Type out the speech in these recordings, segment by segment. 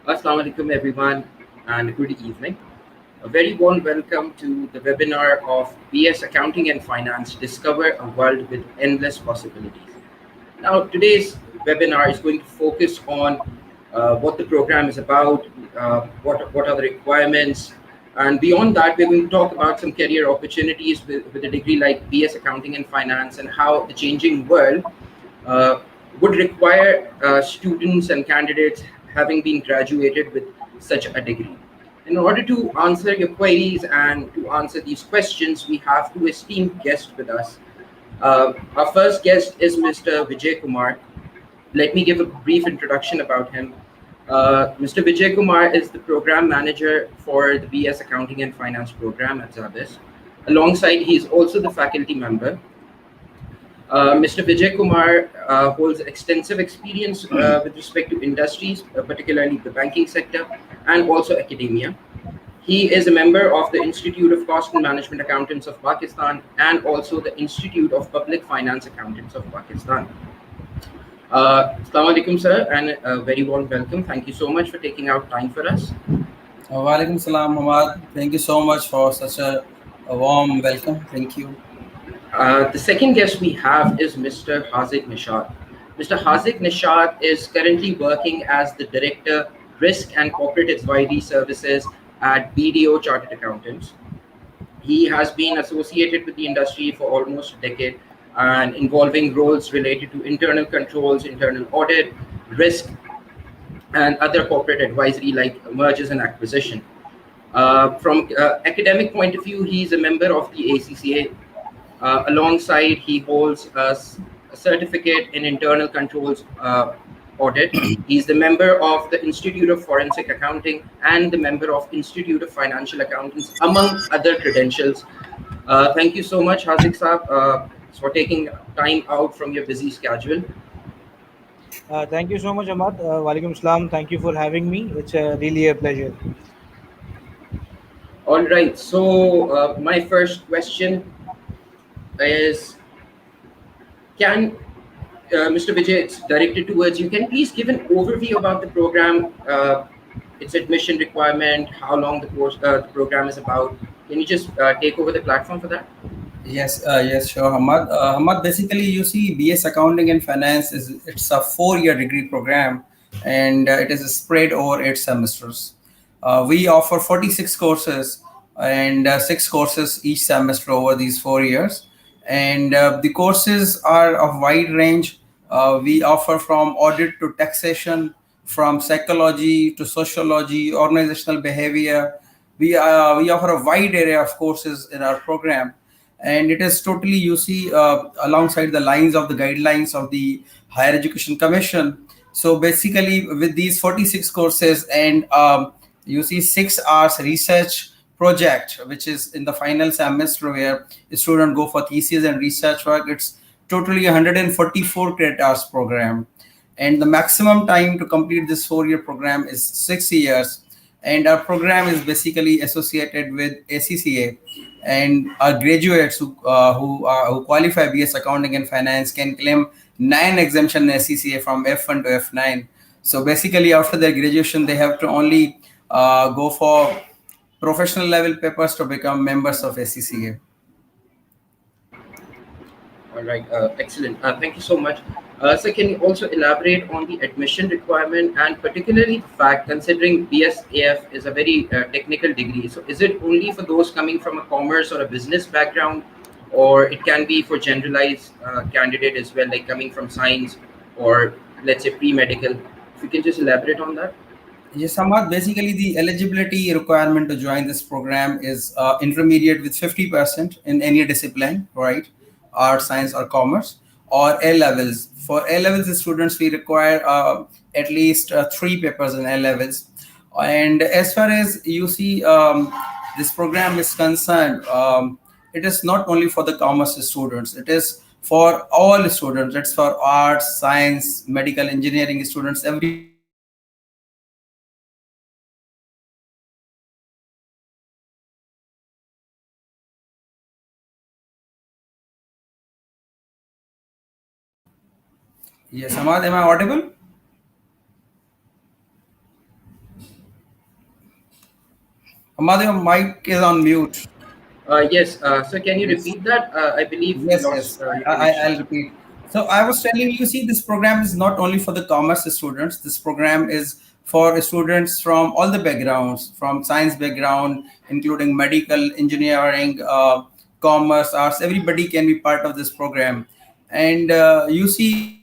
Assalamu alaikum everyone and good evening. A very warm welcome to the webinar of BS Accounting and Finance Discover a World with Endless Possibilities. Now today's webinar is going to focus on what the program is about, what are the requirements, and beyond that we're going to talk about some career opportunities with a degree like BS Accounting and Finance and how the changing world uh, would require students and candidates having been graduated with such a degree. In order to answer your queries and to answer these questions, we have two esteemed guests with us. Our first guest is Mr. Vijay Kumar. Let me give a brief introduction about him. Mr. Vijay Kumar is the program manager for the BS Accounting and Finance program at SZABIST. Alongside, he is also the faculty member. Mr. Vijay Kumar holds extensive experience with respect to industries, particularly the banking sector and also academia. He is a member of the Institute of Cost and Management Accountants of Pakistan and also the Institute of Public Finance Accountants of Pakistan. Assalamu alaikum, sir, and a very warm welcome. Thank you so much for taking out time for us. Walaikum salam, Hammad. Thank you so much for such a warm welcome. Thank you. The second guest we have is Mr. Haziq Neshat. Mr. Haziq Neshat is currently working as the Director, Risk and Corporate Advisory Services at BDO Chartered Accountants. He has been associated with the industry for almost a decade and involving roles related to internal controls, internal audit, risk, and other corporate advisory like mergers and acquisition. From academic point of view, he's a member of the ACCA. Alongside, he holds a certificate in internal controls audit. He's the member of the Institute of Forensic Accounting and the member of Institute of Financial Accountants, among other credentials. Thank you so much, Haziq Saab, for taking time out from your busy schedule. Thank you so much, Hammad. Walaikum salam. Thank you for having me. It's really a pleasure. All right. So my first question is, can Mr. Vijay, it's directed towards you. Can you please give an overview about the program, its admission requirement, how long the course, the program is about? Can you just take over the platform for that? Yes, sure, Hammad. Hammad, basically, you see, BS Accounting and Finance it's a 4-year degree program, and it is spread over 8 semesters. We offer 46 courses and 6 courses each semester over these 4 years. And the courses are of wide range. We offer from audit to taxation, from psychology to sociology, organizational behavior. We offer a wide array of courses in our program, and it is totally, you see, alongside the lines of the guidelines of the Higher Education Commission. So basically, with these 46 courses and you see 6 hours research project, which is in the final semester where the student go for thesis and research work, it's totally 144 credit hours program. And the maximum time to complete this 4-year program is 6 years. And our program is basically associated with ACCA, and our graduates who qualify BS Accounting and Finance can claim 9 exemption in ACCA from F1 to F9. So basically, after their graduation, they have to only go for professional level papers to become members of ACCA. All right, excellent. Thank you so much. So can you also elaborate on the admission requirement and particularly the fact, considering BSAF is a very technical degree, so is it only for those coming from a commerce or a business background, or it can be for generalized candidate as well, like coming from science or let's say pre-medical? If you can just elaborate on that. Yes, Hammad, basically the eligibility requirement to join this program is intermediate with 50% in any discipline, right? Art, science, or commerce, or A levels. For A levels, the students we require at least 3 papers in A levels. And as far as you see, this program is concerned, it is not only for the commerce students. It is for all students. It's for arts, science, medical, engineering students. Every Yes, Hammad, am I audible? Hammad, your mic is on mute. Yes. So can you Yes. repeat that? I believe we Yes, lost yes. your connection. I'll repeat. So I was telling you, see, this program is not only for the commerce students. This program is for students from all the backgrounds, from science background, including medical, engineering, commerce, arts. Everybody can be part of this program. And you see,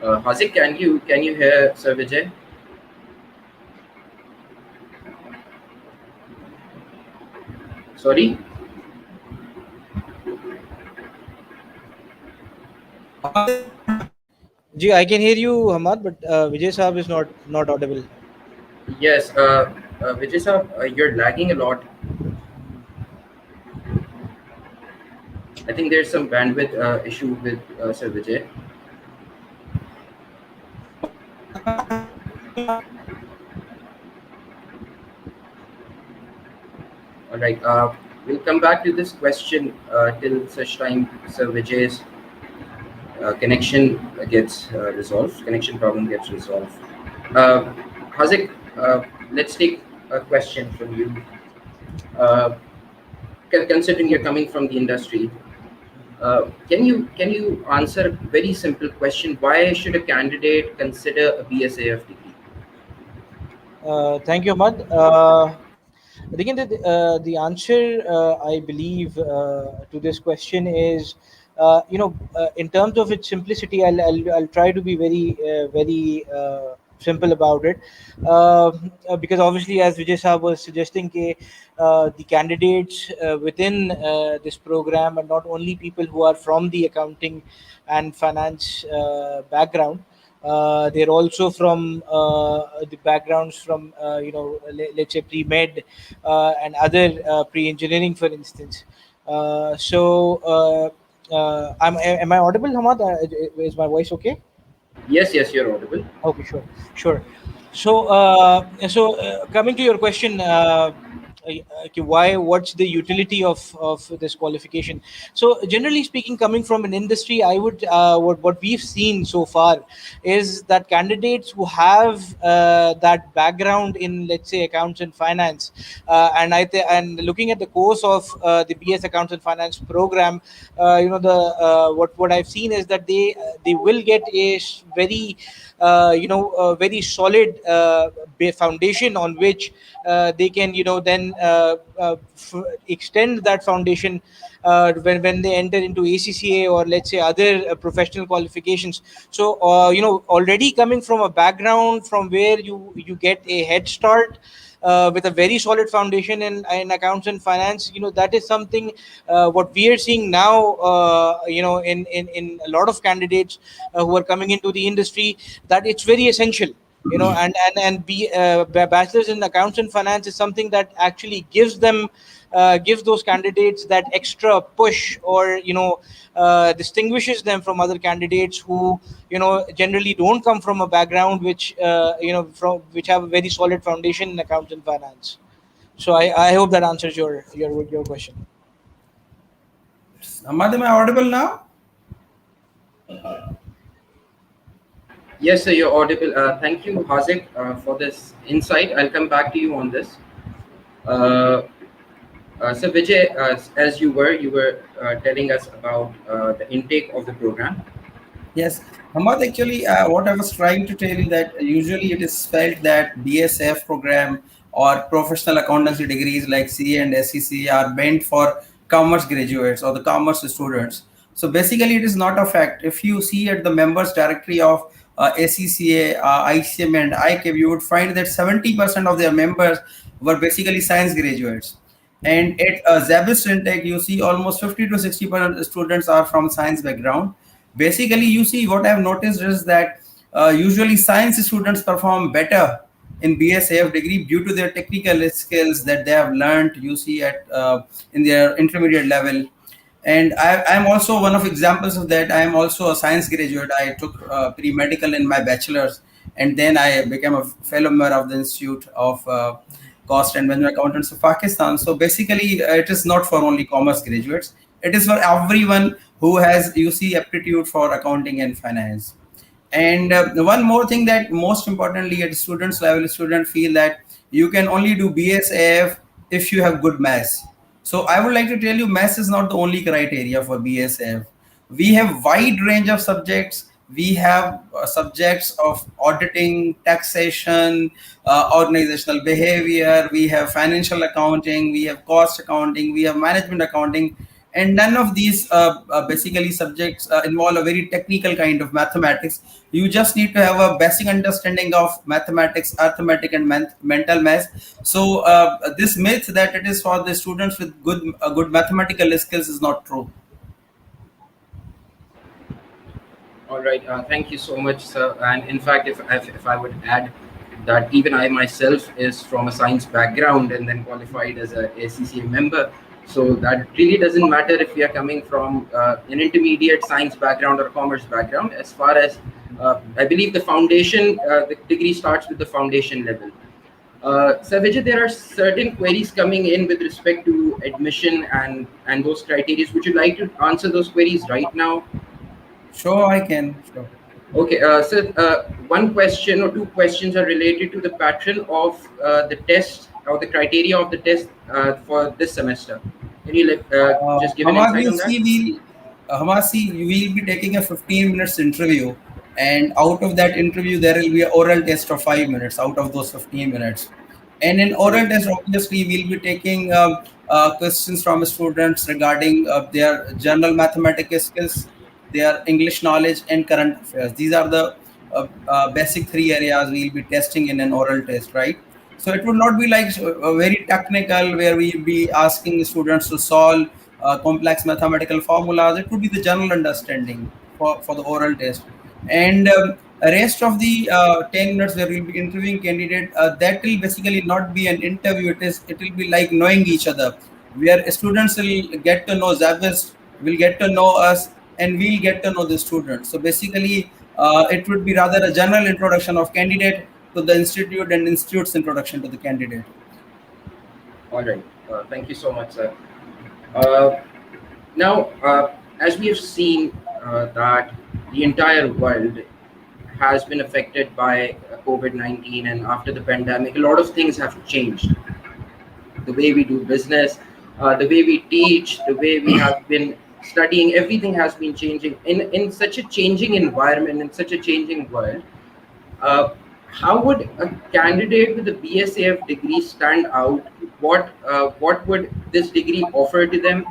Uh, Haziq, can you hear Sir Vijay? Sorry. Ji, I can hear you, Hammad, but Vijay Saab is not audible. Yes. Vijay sir, you're lagging a lot. I think there's some bandwidth issue with Sir Vijay. All right. We'll come back to this question till such time Sir Vijay's connection gets resolved. Connection problem gets resolved. Haziq, let's take a question from you. Uh, Considering you're coming from the industry, can you answer a very simple question? Why should a candidate consider a BSAF degree? Thank you, Ahmad. Again, the answer, I believe, to this question is, in terms of its simplicity, I'll try to be very simple about it, because obviously, as Vijay Saab was suggesting, the candidates within this program are not only people who are from the accounting and finance background. They're also from the backgrounds from let's say pre-med and other pre-engineering, for instance. Am I audible, Hamad? Is my voice okay? Yes, you're audible. Okay, sure. Coming to your question, okay, why? What's the utility of this qualification? So, generally speaking, coming from an industry, I would what we've seen so far is that candidates who have that background in, let's say, accounts and finance, and looking at the course of the BS Accounts and Finance program, the what I've seen is that they will get a very very solid foundation on which they can then extend that foundation when they enter into ACCA, or let's say other professional qualifications. So already coming from a background from where you get a head start with a very solid foundation in accounts and finance, that is something what we are seeing now, in a lot of candidates who are coming into the industry, that it's very essential. And be bachelor's in accounts and finance is something that actually gives those candidates that extra push, or distinguishes them from other candidates who generally don't come from a background which from which have a very solid foundation in accounts and finance. So I hope that answers your question. Hammad, am I audible now? Yes, sir, you're audible. Thank you, Haziq, for this insight. I'll come back to you on this. Uh, so Vijay, as you were telling us about the intake of the program. Yes, Hamad, actually, what I was trying to tell you that usually it is felt that BSF program or professional accountancy degrees like CA and SEC are meant for commerce graduates or the commerce students. So basically, it is not a fact. If you see at the members directory of SCCA, ICM, and ICAP, you would find that 70% of their members were basically science graduates. And at 𝗧ABIST intake, you see almost 50 to 60% students are from science background. Basically, you see what I've noticed is that usually science students perform better in BSAF degree due to their technical skills that they have learned, you see, at in their intermediate level. And I'm also one of examples of that. I am also a science graduate. I took pre-medical in my bachelor's, and then I became a fellow member of the Institute of Cost and Management Accountants of Pakistan. So basically, it is not for only commerce graduates. It is for everyone who has, you see, aptitude for accounting and finance. And one more thing that most importantly at students level, students feel that you can only do BSAF if you have good maths. So I would like to tell you, maths is not the only criteria for BSAF. We have wide range of subjects. We have subjects of auditing, taxation, organizational behavior. We have financial accounting. We have cost accounting. We have management accounting. And none of these basically subjects involve a very technical kind of mathematics. You just need to have a basic understanding of mathematics, arithmetic, and mental math. So this myth that it is for the students with good mathematical skills is not true. All right. Thank you so much, sir. And in fact, if I would add that even I myself is from a science background and then qualified as a ACCA member. So that really doesn't matter if we are coming from an intermediate science background or commerce background. As far as I believe the foundation, the degree starts with the foundation level. So Vijay, there are certain queries coming in with respect to admission and those criteria. Would you like to answer those queries right now? Sure, I can. Sure. Okay, so one question or two questions are related to the pattern of the test or the criteria of the test for this semester. Can you just give an insight on that? Hamad, we will be taking a 15 minutes interview, and out of that interview, there will be an oral test of 5 minutes out of those 15 minutes. And in oral test, obviously, we'll be taking questions from students regarding their general mathematical skills, their English knowledge, and current affairs. These are the basic three areas we'll be testing in an oral test, right? So it would not be like very technical where we'll be asking students to solve complex mathematical formulas. It would be the general understanding for the oral test. And rest of the 10 minutes where we'll be interviewing candidate, that will basically not be an interview. It will be like knowing each other, where students will get to know 𝗧ABIST, will get to know us, and we'll get to know the students. So basically, it would be rather a general introduction of candidate to the institute and institute's introduction to the candidate. All right. Thank you so much, sir. Now, as we have seen that the entire world has been affected by COVID-19, and after the pandemic, a lot of things have changed. The way we do business, the way we teach, the way we have been studying, everything has been changing. In such a changing environment, in such a changing world, how would a candidate with a BSAF degree stand out? What would this degree offer to them?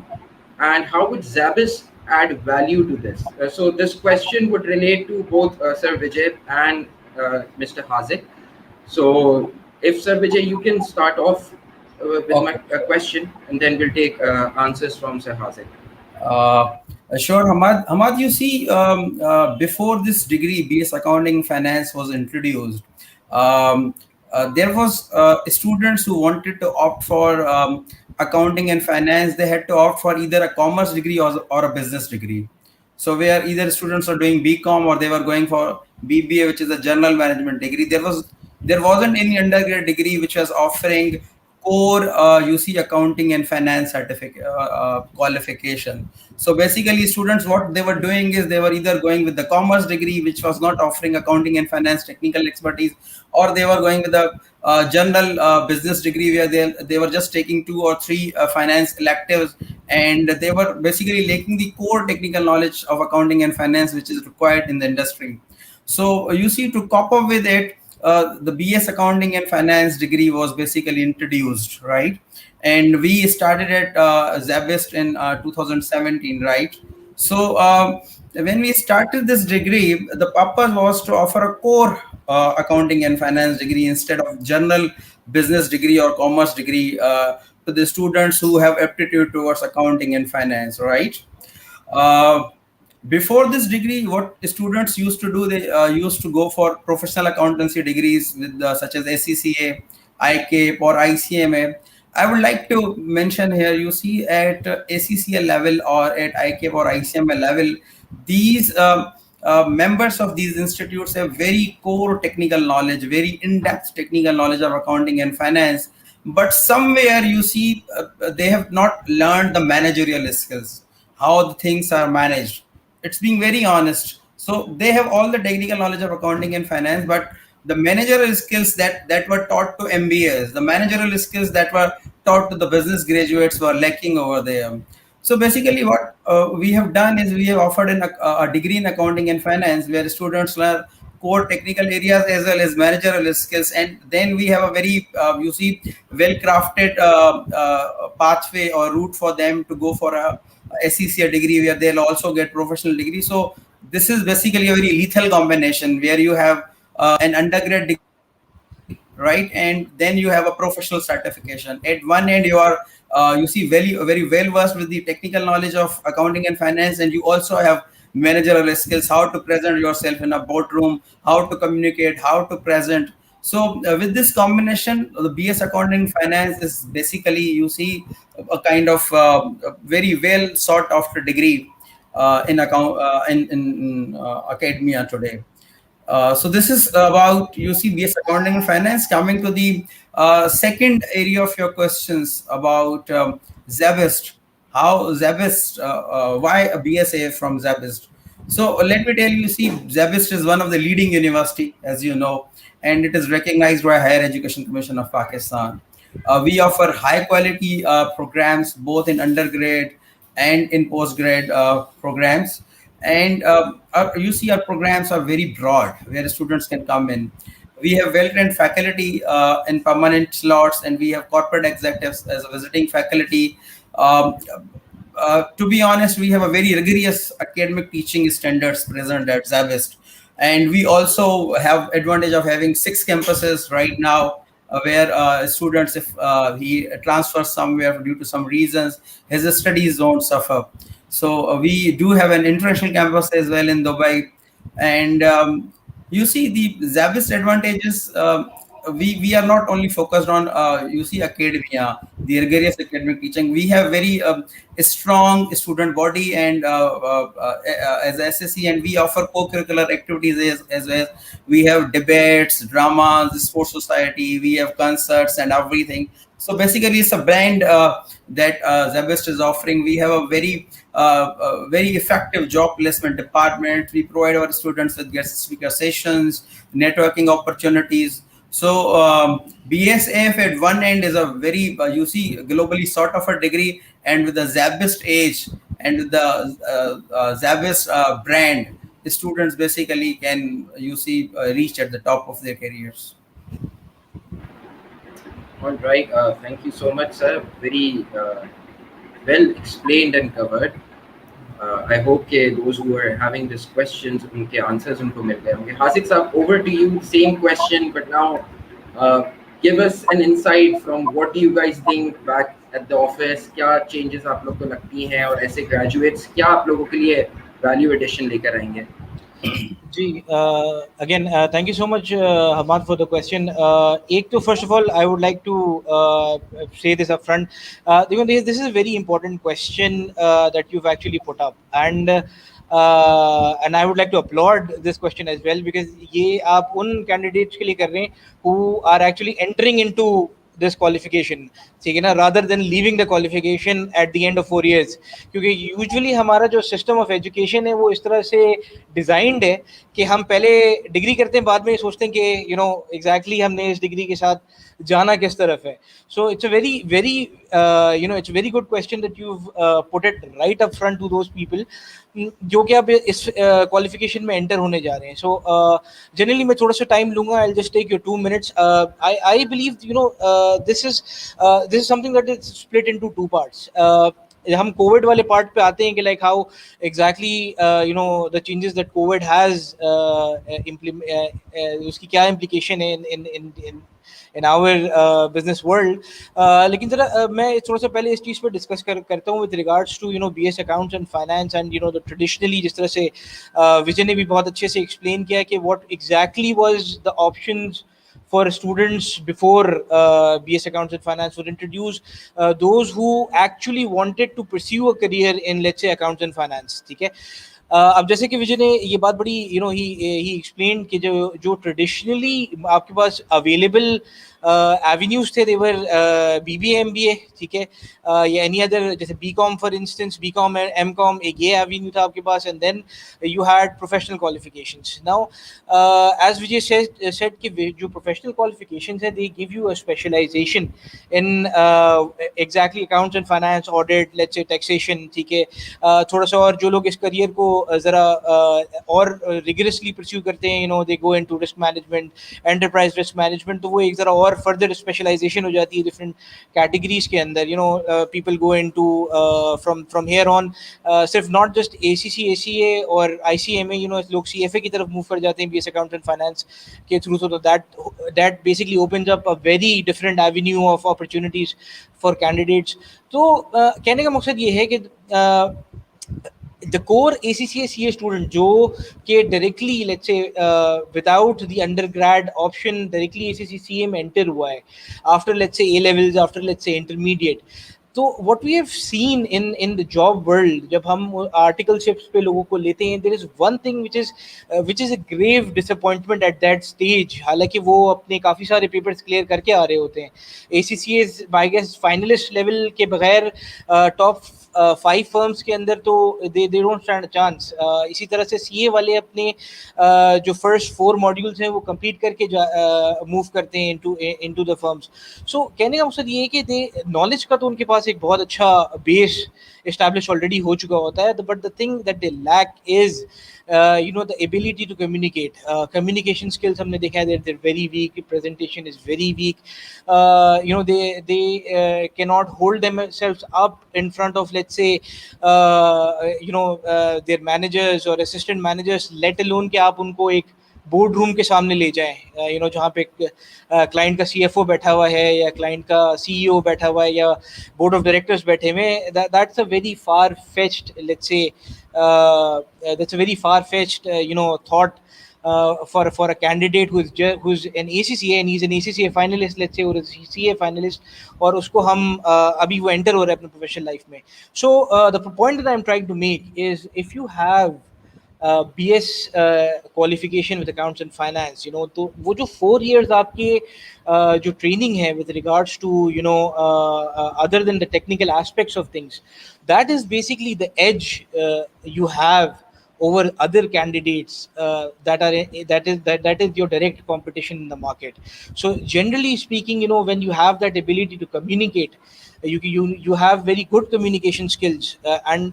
And how would 𝗧ABIST add value to this? So this question would relate to both Sir Vijay and Mr. Haziq. So if Sir Vijay, you can start off with my question, and then we'll take answers from Sir Haziq. Sure, Hammad. Hammad, you see, before this degree, BS Accounting Finance was introduced, there was students who wanted to opt for accounting and finance. They had to opt for either a commerce degree or a business degree. So where either students are doing BCom or they were going for BBA, which is a general management degree. There wasn't any undergrad degree which was offering core accounting and finance certificate qualification. So basically students, what they were doing is they were either going with the commerce degree, which was not offering accounting and finance technical expertise, or they were going with the general business degree where they were just taking 2 or 3 finance electives, and they were basically lacking the core technical knowledge of accounting and finance which is required in the industry. So to cope up with it, the BS Accounting and Finance degree was basically introduced, right? And we started at SZABIST in 2017, right? So when we started this degree, the purpose was to offer a core accounting and finance degree instead of general business degree or commerce degree to the students who have aptitude towards accounting and finance, right? Before this degree, what students used to do, they used to go for professional accountancy degrees with such as SCCA, ICAP or ICMA. I would like to mention here, at ACCA level or at ICAP or ICMA level, these members of these institutes have very core technical knowledge, very in-depth technical knowledge of accounting and finance. But somewhere they have not learned the managerial skills, how the things are managed. It's being very honest. So they have all the technical knowledge of accounting and finance, but the managerial skills that were taught to MBAs, the managerial skills that were taught to the business graduates were lacking over there. So basically what we have done is we have offered a degree in accounting and finance where students learn core technical areas as well as managerial skills, and then we have a very well crafted pathway or route for them to go for a SCCA degree where they'll also get professional degree. So this is basically a very lethal combination where you have an undergrad degree, right, and then you have a professional certification. At one end you are very well versed with the technical knowledge of accounting and finance, and you also have managerial skills, how to present yourself in a boardroom, how to communicate, how to present. So with this combination, the BS Accounting Finance is basically a kind of very well sought after degree in academia today. So this is about BS Accounting and Finance. Coming to the second area of your questions about SZABIST, how SZABIST, why a BSA from SZABIST. So let me tell you, SZABIST is one of the leading university, as you know, and it is recognized by Higher Education Commission of Pakistan. We offer high quality programs both in undergrad and in postgrad programs. And our programs are very broad where students can come in. We have well-trained faculty in permanent slots, and we have corporate executives as a visiting faculty. To be honest, we have a very rigorous academic teaching standards present at SZABIST. And we also have advantage of having 6 campuses right now, where students, if he transfers somewhere due to some reasons, his studies don't suffer. So we do have an international campus as well in Dubai. And the SZABIST advantages, we are not only focused on academia, the rigorous academic teaching. We have very strong student body and as a SSC, and we offer co-curricular activities as well. We have debates, dramas, sports society, we have concerts and everything. So basically it's a brand that SZABIST is offering. We have a very effective job placement department. We provide our students with guest speaker sessions, networking opportunities. So BSF at one end is a very globally sought after degree, and with the SZABIST age and with the SZABIST brand, the students basically can reach at the top of their careers. All right, thank you so much, sir. Very well explained and covered. I hope those who are having these questions, unke answers unko mil gaye honge. Haziq sir, over to you. Same question, but now give us an insight from what do you guys think back at the office. Kya changes aap log ko lagti hain, aur aise graduates kya aap logo ke liye value addition lekar aayenge? Again, thank you so much, Hammad, for the question. First of all, I would like to say this up front. This is a very important question that you've actually put up. And I would like to applaud this question as well, because ye aap un candidates ke liye kar rahe hain who are actually entering into this qualification, ठीक है ना, rather than leaving the qualification at the end of 4 years. क्योंकि usually हमारा जो system of education है वो इस तरह से designed है कि हम पहले डिग्री करते हैं, बाद में सोचते हैं कि exactly हमने इस डिग्री के साथ जाना किस तरफ है. So it's a very it's a very good question that you've put it right up front to those people जो कि अब इस क्वालिफिकेशन में एंटर होने जा रहे हैं. सो जनरली मैं थोड़ा सा टाइम लूंगा. I will just take your 2 minutes. I believe this is something that is split into 2 parts. हम कोविड वाले पार्ट पे आते हैं कि like how exactly the changes that Covid has उसकी क्या इम्प्लीकेशन है in our business world. लेकिन जरा मैं थोड़ा सा पहले इस चीज़ पर डिस्कस करता हूँ with regards to BS accounts and finance and the traditionally जिस तरह से विजय ने भी बहुत अच्छे से explain किया कि what exactly was the options for students before BS accounts and finance would introduce those who actually wanted to pursue a career in, let's say, accounts and finance. ठीक है. अब जैसे कि विजय ने ये बात बड़ी he explained कि जो traditionally आपके पास available avenues थे, they were BBA MBA, ठीक है, या any other, जैसे BCom for instance, BCom and MCom, एक ये avenue था आपके पास, and then you had professional qualifications. Now as Vijay said कि जो professional qualifications है, they give you a specialization in exactly accounts and finance, audit, let's say taxation, ठीक है. थोड़ा सा और जो लोग इस career को ज़रा और rigorously pursue करते हैं, they go into risk management, enterprise risk management, तो वो एक ज़रा और further specialization हो जाती है different categories के अंदर. People go into from here on सिर्फ not just ACC, ACA और ICMA, लोग CFA की तरफ move कर जाते हैं BS Accounts and Finance के through. So that basically opens up a very different avenue of opportunities for candidates. तो कहने का मकसद ये है कि the core ACCA CA student जो के directly, let's say, without the undergrad option, directly ACCA CA में enter हुआ है after, let's say, A levels, after, let's say, intermediate. तो what we have seen in the job world, जब हम articleships पे लोगों को लेते हैं, there is one thing which is a grave disappointment at that stage. हालांकि वो अपने काफ़ी सारे papers clear करके आ रहे होते हैं. ACCA's, I guess, finalist level के बगैर top 5 firms के अंदर तो they don't stand a chance. इसी तरह से CA वाले अपने जो first 4 modules हैं वो complete करके move करते हैं into the firms. So कहने का मकसद ये है कि knowledge का तो उनके पास एक बहुत अच्छा base established already हो चुका होता है, but the thing that they lack is the ability to communicate. Communication skills हमने देखा है they're very weak. Presentation is very weak. They cannot hold themselves up in front of, let's say, their managers or assistant managers, let alone कि आप उनको एक board room के सामने ले जाएं, जहाँ पे क्लाइंट का CFO बैठा हुआ है या क्लाइंट का CEO बैठा हुआ है या बोर्ड ऑफ डायरेक्टर्स बैठे हुए. That's a very far fetched, let's say, that's a very far fetched thought for a candidate who's an ACCA and he's an ACCA finalist, let's say, or a CA finalist, और उसको हम अभी वो enter हो रहा है अपने professional life में. So the point that I'm trying to make is, if you have BS qualification with accounts and finance, तो वो जो 4 years आपके जो training है with regards to other than the technical aspects of things, that is basically the edge you have over other candidates that is your direct competition in the market. So generally speaking, when you have that ability to communicate, you have very good communication skills, and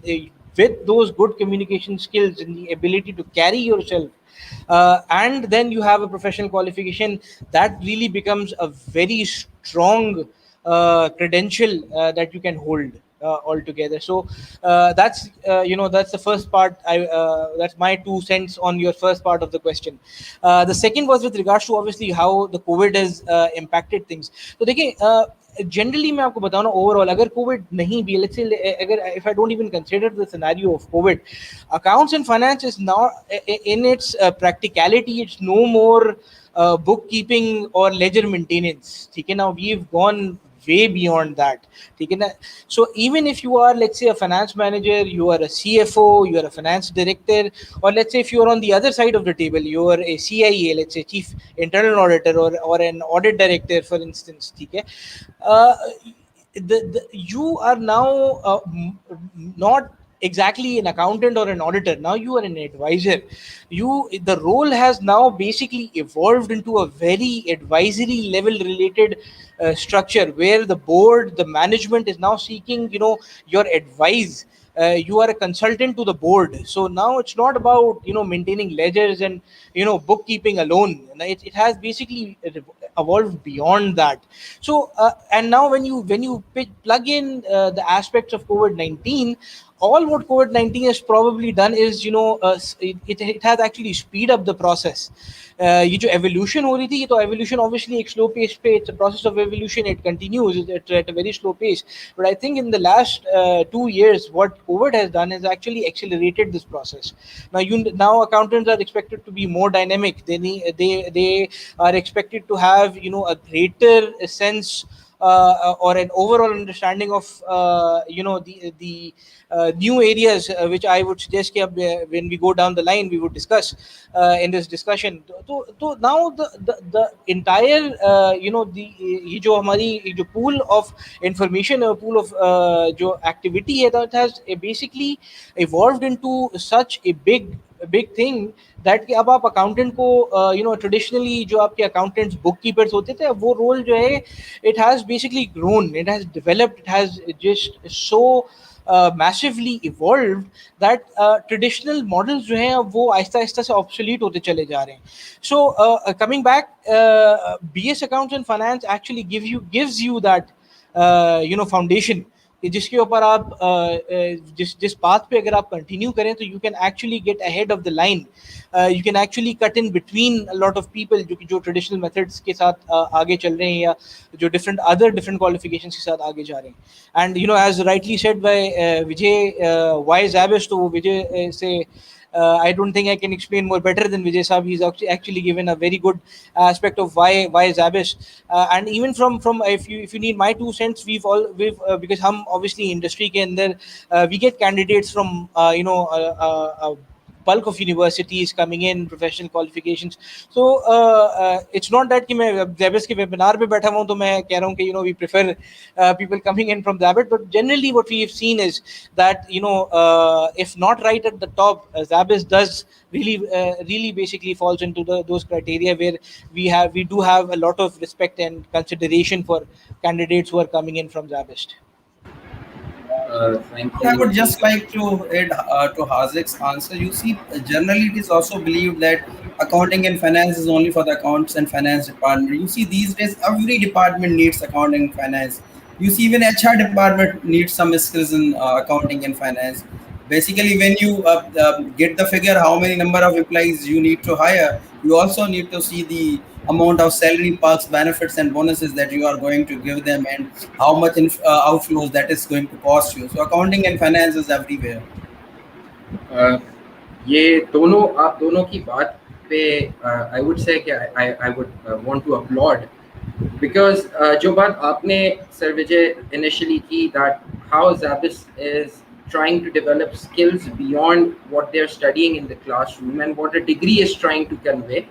with those good communication skills and the ability to carry yourself, and then you have a professional qualification, that really becomes a very strong credential that you can hold altogether. So that's the first part. That's my 2 cents on your first part of the question. The second was with regards to obviously how the COVID has impacted things. So देखिए, generally मैं आपको बताऊँ ना, overall अगर COVID नहीं भी, let's say, if I don't even consider the scenario of COVID, accounts and finance is now in its practicality, it's no more bookkeeping or ledger maintenance. ठीक है, now we've gone way beyond that. ठीक है ना? So even if you are, let's say, a finance manager, you are a CFO, you are a finance director, or let's say if you are on the other side of the table, you are a CIA, let's say chief internal auditor, or an audit director, for instance, ठीक है? You are now not exactly an accountant or an auditor. Now you are an advisor. The role has now basically evolved into a very advisory level related structure, where the board, the management is now seeking, your advice. You are a consultant to the board. So now it's not about, maintaining ledgers and, bookkeeping alone. It has basically evolved beyond that. So and now when you plug in the aspects of COVID-19, all what COVID-19 has probably done is, it has actually speed up the process. ये जो evolution हो रही थी, ये तो evolution obviously एक slow pace पे, it's a process of evolution, it continues at a very slow pace. But I think in the last 2 years, what COVID has done is actually accelerated this process. Now accountants are expected to be more dynamic. They are expected to have, a greater sense or an overall understanding of the new areas, which I would suggest when we go down the line we would discuss in this discussion. So now the entire ये जो हमारी जो pool of information or pool of जो activity है, that has basically evolved into such a big thing that कि अब आप accountant को traditionally जो आपके accountants bookkeepers होते थे, वो role जो है, it has basically grown, it has developed, it has just so massively evolved that traditional models जो हैं अब वो आहिस्ता आहिस्ता से obsolete होते चले जा रहे हैं. So coming back, BS Accounts and Finance actually gives you that foundation, जिसके ऊपर आप जिस पाथ पे अगर आप कंटिन्यू करें तो you can actually get ahead of the line. You can actually cut in between a lot of people जो traditional methods के साथ आगे चल रहे हैं या जो different qualifications के साथ आगे जा रहे हैं. And as rightly said by Vijay, why 𝗧𝗏𝗏, तो Vijay से I don't think I can explain more better than Vijay Saab. He's actually given a very good aspect of why 𝗧𝗏𝗏. And even from if you need my 2 cents, we've because हम obviously industry के अंदर we get candidates from bulk of universities coming in, professional qualifications. So it's not that कि मैं 𝗧𝗏𝗏 के webinar पे बैठा हूँ तो मैं कह रहा हूँ कि we prefer people coming in from 𝗧𝗏𝗏, but generally what we have seen is that if not right at the top, 𝗧𝗏𝗏 does really basically falls into those criteria where we do have a lot of respect and consideration for candidates who are coming in from 𝗧𝗏𝗏. Thank you. I would just like to add to Haziq's answer. You see, generally it is also believed that accounting and finance is only for the accounts and finance department. You see, these days every department needs accounting and finance. You see, even HR department needs some skills in accounting and finance. Basically, when you get the figure how many number of employees you need to hire, you also need to see the amount of salary, perks, benefits, and bonuses that you are going to give them, and how much outflows that is going to cost you. So accounting and finance is everywhere. ये दोनों आप दोनों की बात पे I would say कि I would want to applaud, because जो बात आपने Sir Vijay initially की, that how 𝗧𝗏𝗏𝗏 is trying to develop skills beyond what they're studying in the classroom and what a degree is trying to convey,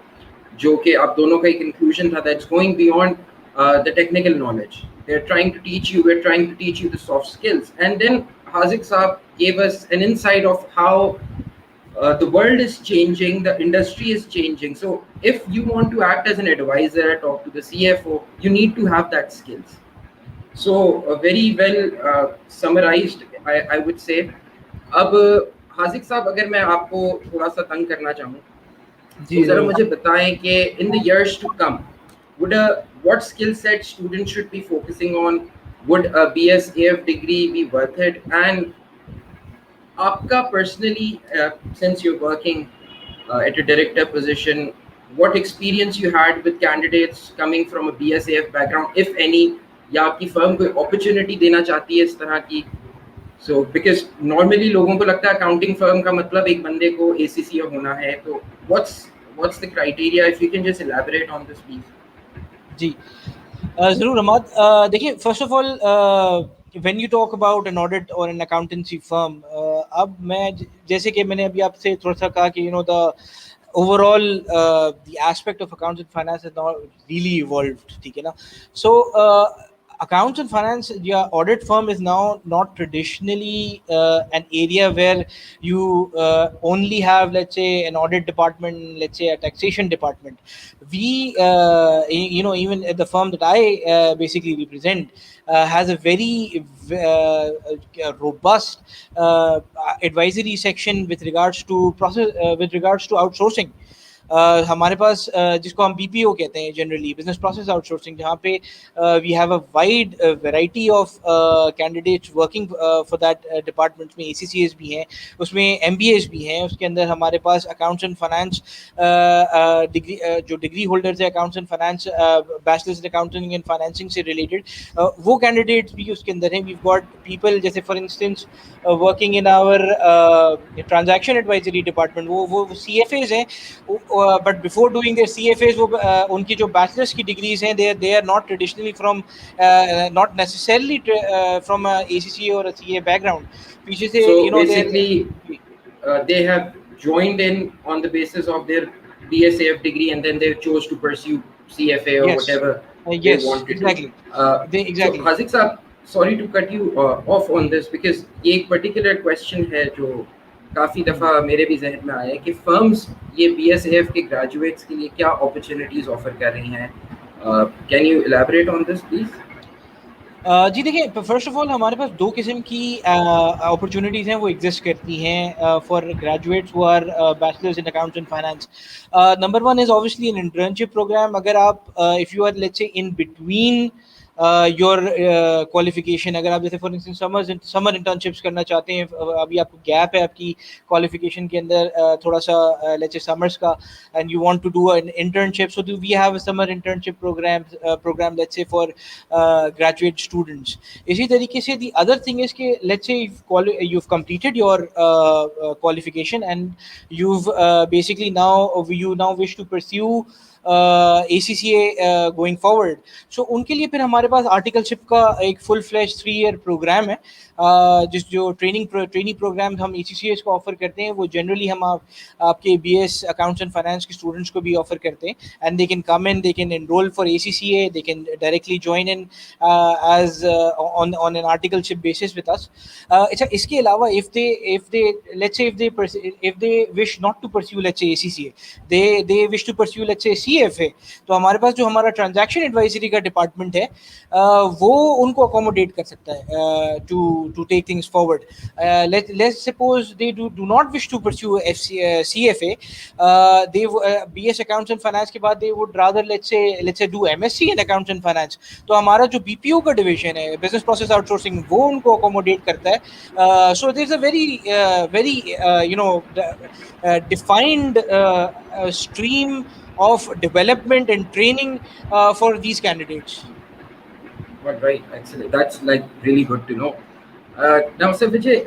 जो कि आप दोनों का एक conclusion था, that's going beyond the technical knowledge. We're trying to teach you the soft skills. And then Haziq Saab gave us an insight of how the world is changing, the industry is changing. So if you want to act as an advisor, talk to the CFO, you need to have that skills. So very well summarized, I would say. अब हाजिक साहब, अगर मैं आपको थोड़ा सा तंग करना चाहूँ तो जरा मुझे बताएं कि in the years to come, what skill set students should be focusing on? Would a BSAF degree be worth it? And aapka personally, since you're working at a director position, what experience you had with candidates coming from a BSAF background, if any, या आपकी firm कोई opportunity देना चाहती है इस तरह की? So because normally लोगों को लगता है accounting firm का मतलब एक बंदे को ACCA होना है, तो what's the criteria? If you can just elaborate on this, please. जी, जरूर अहमद, देखिए first of all when you talk about an audit और एन अकाउंटेंसी फर्म, अब मैं जैसे कि मैंने अभी आपसे थोड़ा सा कहा कि the overall the aspect of accounts and finance has not really evolved, ठीक है ना. So accounts and finance, yeah, audit firm is now not traditionally an area where you only have, let's say, an audit department, let's say a taxation department. We even at the firm that I basically represent has a very robust advisory section with regards to process, with regards to outsourcing. हमारे पास जिसको हम BPO कहते हैं, generally business process outsourcing, जहाँ पे we have a wide variety of candidates working for that department में ACCS भी हैं, उसमें एमबीएस भी हैं, उसके अंदर हमारे पास अकाउंट्स एंड फाइनेंस डिग्री जो डिग्री होल्डर्स है accounts and finance, bachelors in accounting and financing से रिलेटेड, वो कैंडिडेट्स भी उसके अंदर हैं. वी गॉट पीपल जैसे for instance working in our transaction advisory department, वो CFAs हैं, but before doing their CFAs, वो उनकी जो बैचलर्स की डिग्रीज हैं, they are not traditionally from not necessarily from a ACCA or a CA background. पीछे से so basically they have joined in on the basis of their BSAF degree and then they chose to pursue CFA or yes. whatever yes, they wanted exactly. to. Exactly. So Haziq sir, sorry to cut you off on this because ये एक particular question है जो काफ़ी दफ़ा मेरे भी जहन में आया है कि फर्म्स ये BSAF के ग्रेजुएट्स के लिए क्या अपॉर्चुनिटीज़ ऑफर कर रही हैं. Can you elaborate on this please? जी देखिए, फर्स्ट ऑफ ऑल हमारे पास दो किस्म की अपॉर्चुनिटीज़ हैं वो एग्जिस्ट करती हैं for graduates who are bachelors in accounts and finance. Number one is obviously an internship program. अगर आप if you are let's say in between your qualification, अगर आप जैसे फॉर इंस्टेंस समर इंटर्नशिप्स करना चाहते हैं, अभी आपको गैप है आपकी क्वालिफिकेशन के अंदर थोड़ा सा लेट्स से समर्स का, and you want to do an internship, so we have a summer internship program let's say for graduate students. इसी तरीके से दी अदर थिंग इज कि let's say you've completed your qualification and you've basically you now wish to pursue ACCA going forward. So उनके लिए फिर हमारे पास articleship का एक फुल फ्लैश 3 ईयर प्रोग्राम है, जो ट्रेनिंग प्रोग्राम हम ACCA को ऑफर करते हैं, वो जनरली हम आपके BS अकाउंट्स एंड फाइनेंस के स्टूडेंट्स को भी ऑफर करते हैं, and they can come in, they can enroll for ACCA, they can directly join in as on an articleship basis with us. अच्छा, इसके अलावा if they wish not to pursue let's say ACCA, they wish to pursue let's say CFA, तो हमारे पास जो हमारा transaction advisory का department है वो उनको अकोमोडेट कर सकता है to take things forward. Let's suppose they do not wish to pursue CFA, they BS accounts and finance के बाद they would rather let's say do MSc in accounts and finance. तो हमारा जो BPO का division है, business process outsourcing, वो उनको accommodate करता है. So there's a very defined stream of development and training for these candidates. Right, excellent. That's like really good to know. Now, Sir Vijay,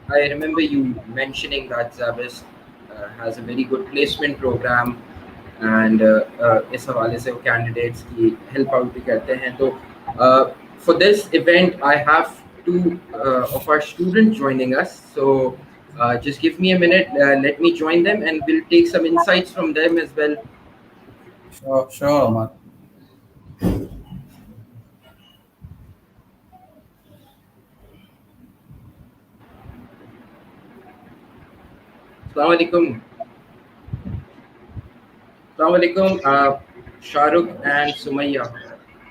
I remember you mentioning that SZABIST has a very good placement program, and इस हवाले से वो candidates की help out भी करते हैं. तो for this event, I have two of our students joining us. So just give me a minute. Let me join them, and we'll take some insights from them as well. Sure, Hammad. Assalamu alaikum, Shahrukh and Sumayya.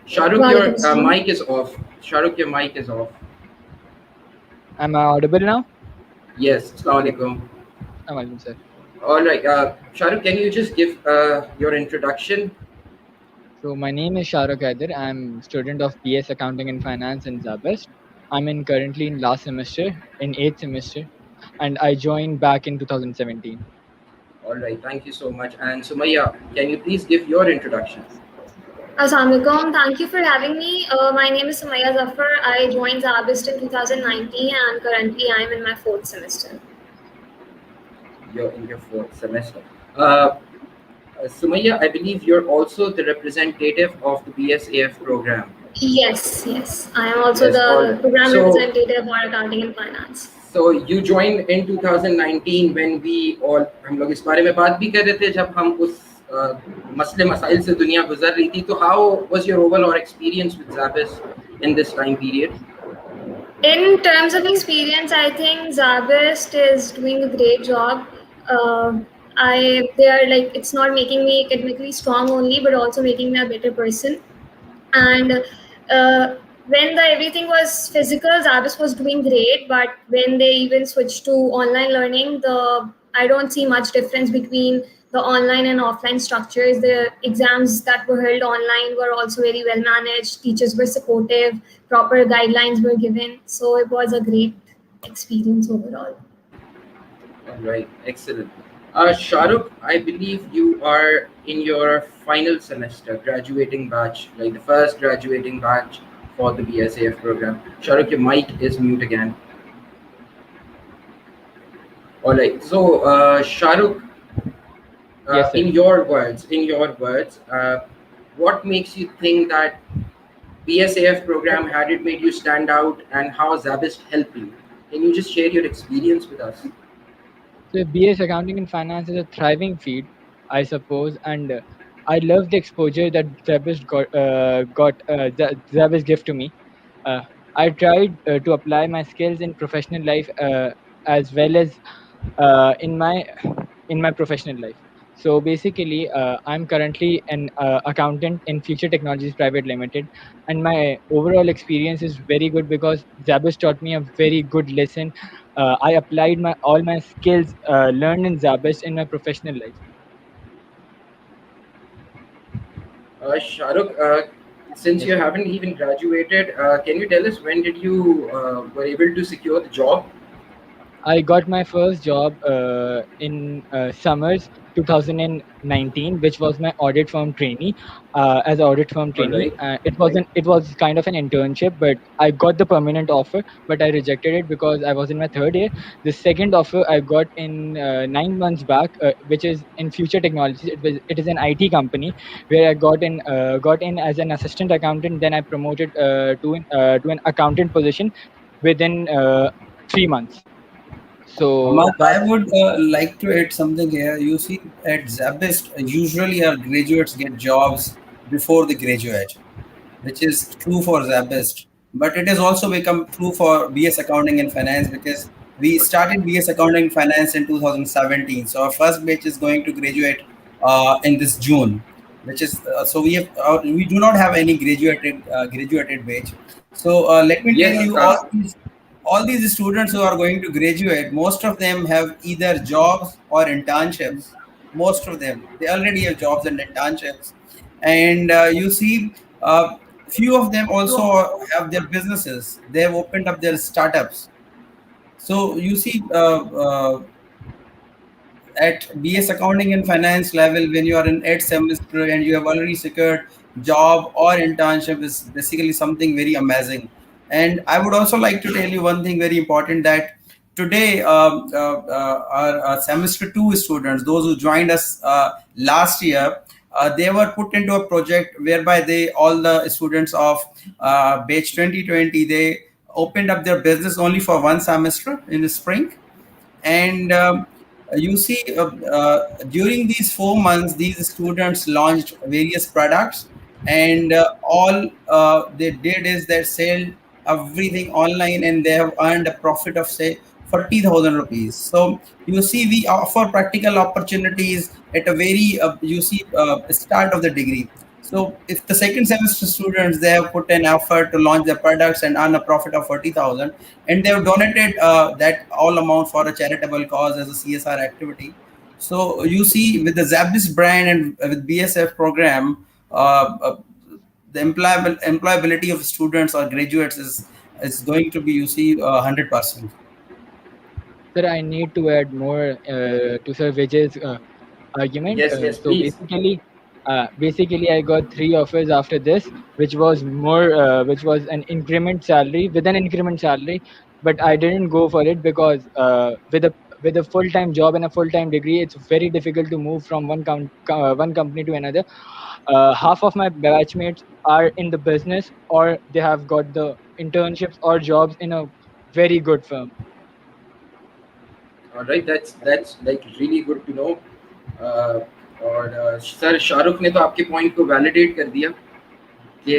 Shahrukh, your mic is off. Shahrukh, your mic is off. Am I audible now? Yes. Assalamu alaikum. Assalamu alaikum, sir. All right. Shahrukh, can you just give your introduction? So my name is Shahrukh Haider. I'm student of BS Accounting and Finance in SZABIST. I'm currently in last semester, in 8th semester, and I joined back in 2017. All right. Thank you so much. And Sumayya, can you please give your introduction? Assalamu alaikum. Thank you for having me. My name is Sumayya Zafar. I joined SZABIST in 2019 and currently I am in my 4th semester. You're in your 4th semester. Sumaya, I believe you're also the representative of the BSAF program. Yes, yes. I am also Yes, all the right. program So, representative for accounting and finance. so you joined in 2019 when we all हम लोग इस बारे में बात भी कर रहे थे जब हम उस मसले मसाइल से दुनिया गुजर रही थी तो how was your overall experience with 𝗧𝗏𝗡 in this time period? In terms of experience, I think 𝗧𝗏𝗡 is doing a great job. They are like, it's not making me academically strong only, but also making me a better person. And when everything was physical, 𝗧𝗏𝗡 was doing great. But when they even switched to online learning, I don't see much difference between the online and offline structures. The exams that were held online were also very well managed. Teachers were supportive. Proper guidelines were given. So it was a great experience overall. All right, excellent. Shahrukh, I believe you are in your final semester, graduating batch, like the first graduating batch for the BSAF program. Shahrukh, your mic is mute again. All right. So, Shahrukh, Yes, sir. in your words, what makes you think that BSAF program had it made you stand out, and how 𝗧𝗏𝗡 helped you? Can you just share your experience with us? So BS Accounting and Finance is a thriving field, I suppose, and I love the exposure that 𝗧𝗏𝗃 gift to me. I tried to apply my skills in professional life as well as in my professional life. So basically, I'm currently an accountant in Future Technologies Private Limited, and my overall experience is very good because 𝗧𝗏𝗡 taught me a very good lesson. I applied all my skills learned in 𝗧𝗏𝗡 in my professional life. Shahrukh, since Yes, you sir. haven't even graduated, can you tell us when did you were able to secure the job? I got my first job in summers 2019, which was my audit firm trainee. As an audit firm All trainee, right. it was kind of an internship, but I got the permanent offer, but I rejected it because I was in my third year. The second offer I got in 9 months back, which is in Future Technologies. It is an IT company where I got in as an assistant accountant. Then I promoted to an accountant position within 3 months. So Ahmad, I that's would like to add something here. You see, at 𝗧𝗏𝗡, usually our graduates get jobs before they graduate, which is true for 𝗧𝗏𝗡. But it has also become true for BS Accounting and Finance because we started BS Accounting and Finance in 2017. So our first batch is going to graduate in this June, which is so we do not have any graduated batch. So let me tell Yes. you, all these students who are going to graduate, most of them have either jobs or internships. Most of them, they already have jobs and internships. And you see, few of them also have their businesses. They have opened up their startups. So you see, at BS Accounting and Finance level, when you are in 8th semester and you have already secured job or internship, is basically something very amazing. And I would also like to tell you one thing very important, that today our semester 2 students, those who joined us last year, they were put into a project whereby all the students of batch 2020, they opened up their business only for one semester in the spring. And you see, during these 4 months, these students launched various products, and all they did is they sell everything online, and they have earned a profit of, say, 40,000 rupees. So you see, we offer practical opportunities at a very start of the degree. So if the second semester students, they have put an effort to launch their products and earn a profit of 40,000, and they have donated that all amount for a charitable cause as a CSR activity. So you see, with the 𝗧𝗏𝗡 brand and with BSF program, the employability of students or graduates is going to be, you see, 100%. Sir, I need to add more to Sir Vijay's argument. Yes. Yes. So Please. basically, I got three offers after this, which was an increment salary with an increment salary, but I didn't go for it because with a full-time job and a full-time degree, it's very difficult to move from one company to another. Half of my batchmates are in the business, or they have got the internships or jobs in a very good firm. All right, that's like really good to know. और sir Shahrukh ने तो आपके point को validate कर दिया कि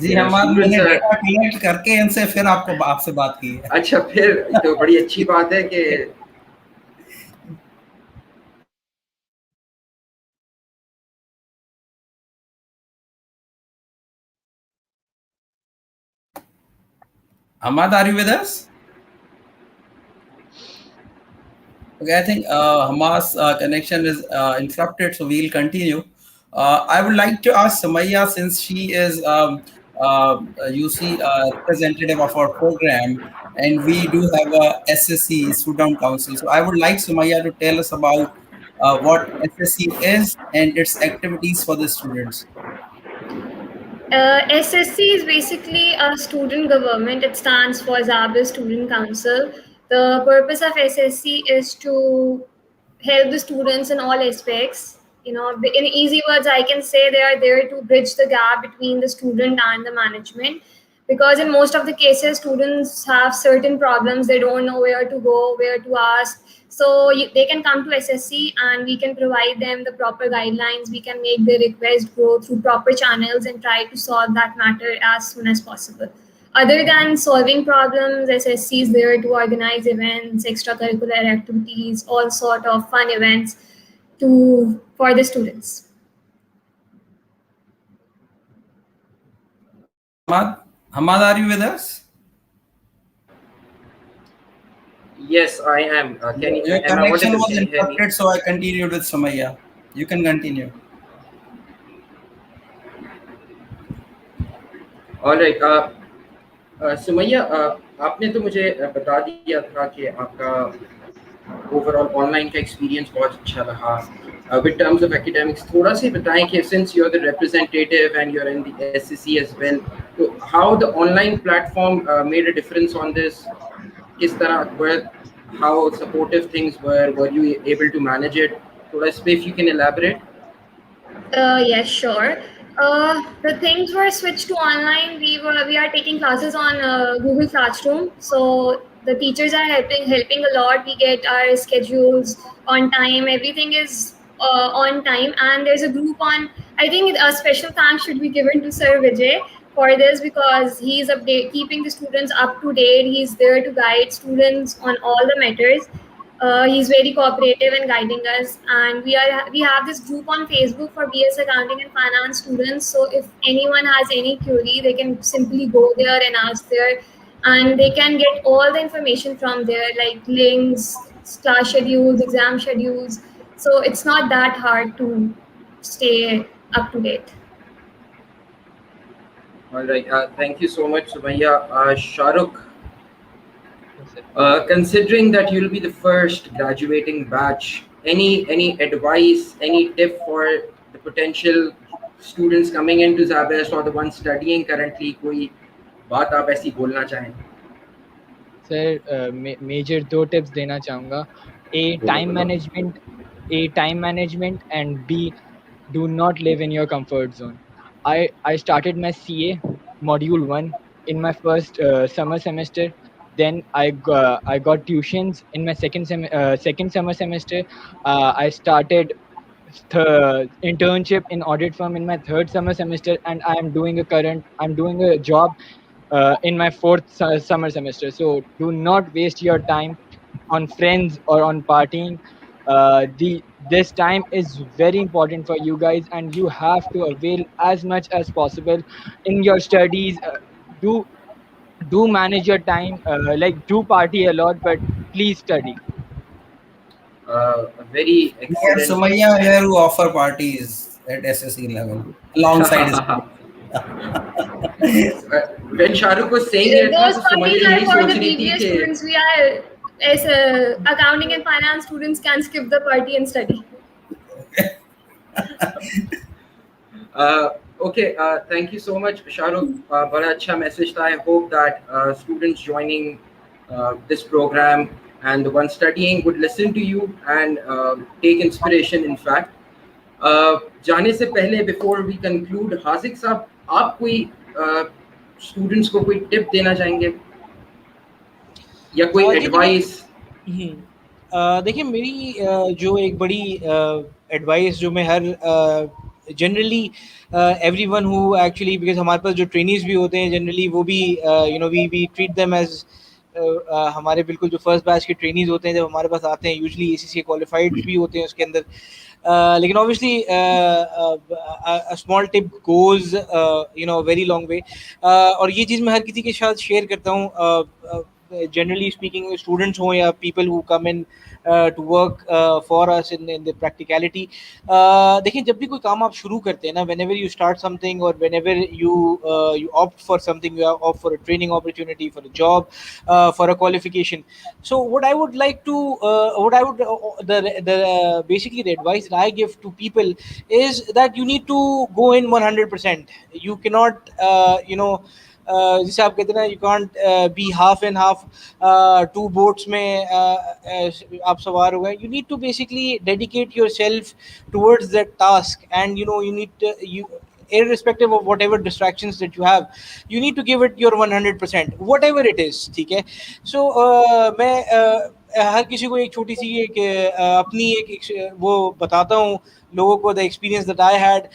जी हमाद, मैंने data collect करके इनसे फिर आपसे बात की है। अच्छा, फिर तो बड़ी अच्छी बात है कि Hammad, are you with us? Okay, I think Hammad's connection is interrupted, so we'll continue. I would like to ask Sumaya, since she is representative of our program, and we do have a SSC, Student Council. So I would like Sumaya to tell us about what SSC is and its activities for the students. SSC is basically a student government. It stands for SZABIST Student Council. The purpose of SSC is to help the students in all aspects. You know, in easy words, I can say they are there to bridge the gap between the student and the management. Because in most of the cases, students have certain problems. They don't know where to go, where to ask. So they can come to SSC and we can provide them the proper guidelines. We can make their request go through proper channels and try to solve that matter as soon as possible. Other than solving problems, SSC is there to organize events, extracurricular activities, all sort of fun events for the students. Hammad, are you with us? Yes, I am. Your connection was interrupted, so I continued with Sumaya. You can continue. All right. Sumaya, आपने तो मुझे बता दिया था कि आपका overall online का experience बहुत अच्छा रहा. With terms of academics, थोड़ा सी बताएं कि since you're the representative and you're in the SCC as well, so how the online platform made a difference on this? किस तरह how supportive things were you able to manage it? थोड़ा इस पे if you can elaborate. Yes, sure. The things were switched to online. We are taking classes on Google Classroom, so the teachers are helping a lot. We get our schedules on time. Everything is on time, and there's a group on. I think a special thanks should be given to Sir Vijay for this, because he's keeping the students up to date. He's there to guide students on all the matters. He's very cooperative in guiding us, and we have this group on Facebook for BS Accounting and Finance students. So if anyone has any query, they can simply go there and ask there, and they can get all the information from there, like links, class schedules, exam schedules. So it's not that hard to stay up to date. All right. Thank you so much, Sumaya. Shahrukh, considering that you'll be the first graduating batch, any advice, any tip for the potential students coming into SZABIST or the ones studying currently? कोई बात आप ऐसी बोलना चाहें? Sir major 2 tips देना चाहूँगा. time management, and B, do not live in your comfort zone. I started my CA module 1 in my first summer semester. Then I got tuitions in my second summer semester. I started internship in audit firm in my third summer semester, and I'm doing a job in my fourth summer semester. So do not waste your time on friends or on partying. This time is very important for you guys, and you have to avail as much as possible in your studies. Do manage your time, do party a lot, but please study. A very excellent. Sumaya here who offer parties at SSC level alongside his when Shahrukh was saying it, those parties are for the BBA students. We are, as accounting and finance students, can skip the party and study. Okay, thank you so much, Shahrukh. बड़ा अच्छा message था. I hope that students joining this program and the one studying would listen to you and take inspiration. In fact, जाने से पहले before we conclude, Hazik साहब, आप कोई students को कोई टिप देना चाहेंगे या कोई एडवाइस? देखिए, मेरी जो एक बड़ी एडवाइस जो मैं हर generally everyone who actually, because हमारे पास जो ट्रेनीज भी होते हैं जनरली वो भी वी ट्रीट देम एज हमारे बिल्कुल जो फर्स्ट बैच के ट्रेनीज होते हैं जब हमारे पास आते हैं, यूजुअली ACCA क्वालिफाइड भी होते हैं उसके अंदर, लेकिन obviously a small tip goes very long way, और ये चीज़ मैं हर किसी के साथ शेयर करता हूँ, generally speaking, students हो या people who come in to work for us in the practicality. देखिए, जब भी कोई काम आप शुरू करते हैं ना, whenever you start something or whenever you opt for something, you opt for a training opportunity, for a job, for a qualification. So what I would like to basically the advice that I give to people is that you need to go in 100%. You cannot जिसे आप कहते हैं ना, you can't be half and half, two boats में आप सवार हो गए. You need to basically dedicate yourself towards that task, and you need irrespective of whatever distractions that you have, you need to give it your 100%, whatever it is. ठीक है? So मैं हर किसी को एक छोटी सी एक अपनी एक वो बताता हूँ लोगों को, the experience that I had.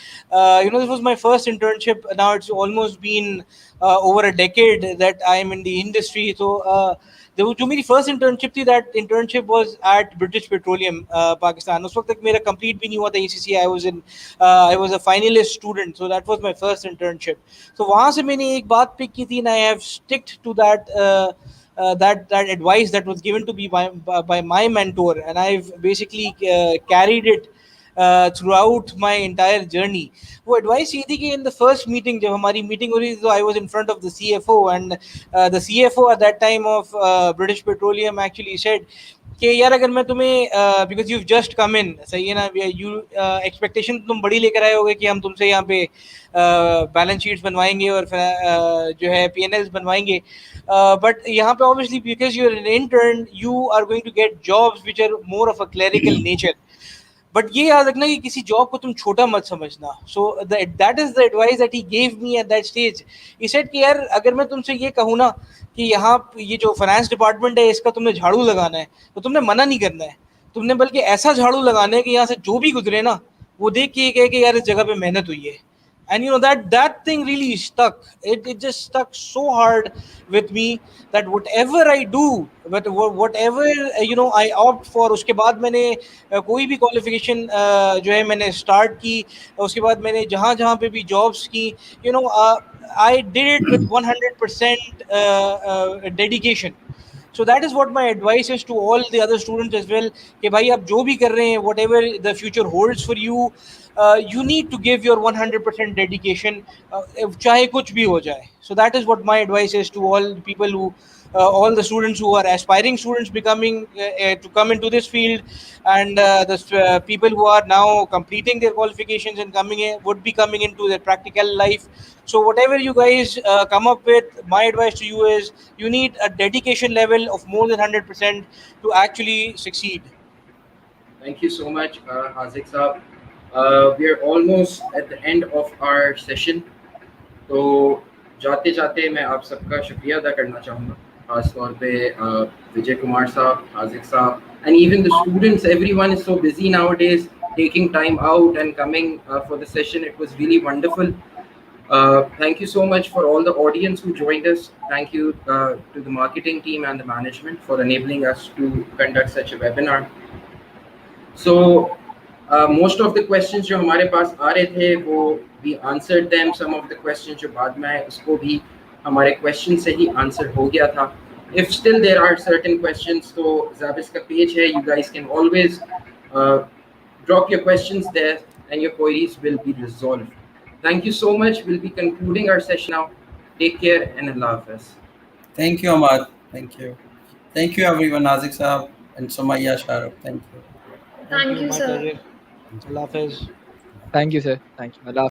This was my first internship. Now it's almost been over a decade that I am in the industry. So जो मेरी फर्स्ट इंटर्नशिप थी, that internship was at British petroleum Pakistan. उस वक्त तक मेरा complete भी नहीं हुआ था ACCA. I was a finalist student, so that was my first internship. So वहाँ से मैंने एक बात पिक की थी, and I have sticked to that advice that was given to me by my mentor, and I've basically carried it throughout my entire journey. वो advice ये थी कि in the first meeting, जब हमारी मीटिंग हो रही थी, तो I was in front of the CFO, and the CFO at that time of British Petroleum actually said कि यार, अगर मैं तुम्हें because you've just come in, सही है ना, you expectation तुम बड़ी लेकर आए होगे कि हम तुमसे यहाँ पे बैलेंस शीट्स बनवाएंगे और जो है P&Ls बनवाएंगे, but यहाँ पे obviously because you're an intern, you are going to get jobs which are more of a clerical nature. But ये याद रखना कि किसी जॉब को तुम छोटा मत समझना. So that is the advice that he gave me at that stage. He said कि यार, अगर मैं तुमसे ये कहूँ ना कि यहाँ ये जो फाइनेंस डिपार्टमेंट है इसका तुमने झाड़ू लगाना है, तो तुमने मना नहीं करना है. तुमने बल्कि ऐसा झाड़ू लगाना है कि यहाँ से जो भी गुजरे ना, वो देख के ये कहे कि यार इस जगह पे मेहनत हुई है. And that thing really stuck. It just stuck so hard with me that whatever I do, but whatever I opt for, उसके बाद मैंने कोई भी qualification जो है मैंने start की, उसके बाद मैंने जहाँ पे भी jobs की, I did it with 100% dedication. So that is what my advice is to all the other students as well, कि भाई आप जो भी कर रहे हैं, whatever the future holds for you, you need to give your 100% dedication, चाहे कुछ भी हो जाए. So that is what my advice is to all the people who, all the students who are aspiring students becoming to come into this field, and the people who are now completing their qualifications and would be coming into their practical life. So whatever you guys come up with, my advice to you is you need a dedication level of more than 100% to actually succeed. Thank you so much, Haziq Saab. We are almost at the end of our session. तो जाते जाते मैं आप सबका शुक्रिया अदा करना चाहूँगा, खास तौर पे विजय कुमार साहब, हाजिक साहब, and even the students. Everyone is so busy nowadays, taking time out and coming for the session. It was really wonderful. Thank you so much for all the audience who joined us. Thank you to the marketing team and the management for enabling us to conduct such a webinar. So most of the questions जो हमारे पास आ रहे थे, वो we answered them. Some of the questions जो बाद में आए, उसको भी हमारे question से ही answer हो गया था. If still there are certain questions, तो ज़ाबिस्ट का page है. You guys can always drop your questions there, and your queries will be resolved. Thank you so much. We'll be concluding our session now. Take care and Allah Hafiz. Thank you, Hammad. Thank you. Thank you, everyone. Haziq Saab and Sumayya Shahrukh. Thank you. Thank you, sir. Allah Hafiz. Thank you, sir. Thank you. Allah